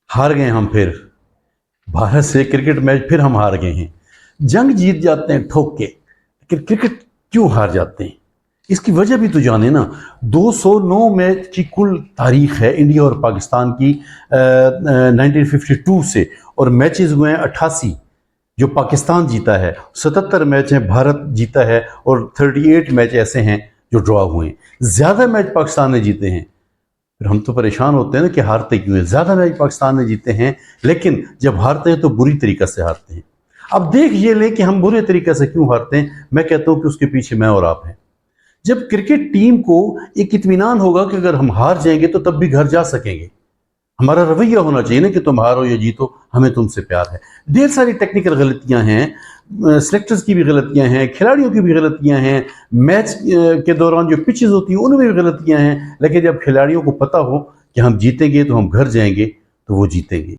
हार गए हम फिर भारत से क्रिकेट मैच, फिर हम हार गए हैं। जंग जीत जाते हैं ठोक के, लेकिन क्रिकेट क्यों हार जाते हैं? इसकी वजह भी तो जाने ना। 209 मैच की कुल तारीख है इंडिया और पाकिस्तान की 1952 से, और मैचेस हुए हैं 88 जो पाकिस्तान जीता है, 77 मैच हैं भारत जीता है, और 38 मैच ऐसे हैं जो ड्रॉ हुए हैं। ज़्यादा मैच पाकिस्तान ने जीते हैं। फिर हम तो परेशान होते हैं ना कि हारते क्यों हैं। ज़्यादा मैच पाकिस्तान ने जीते हैं, लेकिन जब हारते हैं तो बुरी तरीक़े से हारते हैं। अब देख ये लें कि हम बुरे तरीक़े से क्यों हारते हैं। मैं कहता हूँ कि उसके पीछे मैं और आप हैं। जब क्रिकेट टीम को एक इत्मीनान होगा कि अगर हम हार जाएंगे तो तब भी घर जा सकेंगे। हमारा रवैया होना चाहिए ना कि तुम हारो या जीतो, हमें तुमसे प्यार है। ढेर सारी टेक्निकल गलतियां हैं, सेलेक्टर्स की भी गलतियां हैं, खिलाड़ियों की भी गलतियां हैं, मैच के दौरान जो पिचेस होती हैं उनमें भी गलतियां हैं, लेकिन जब खिलाड़ियों को पता हो कि हम जीतेंगे तो हम घर जाएंगे, तो वो जीतेंगे।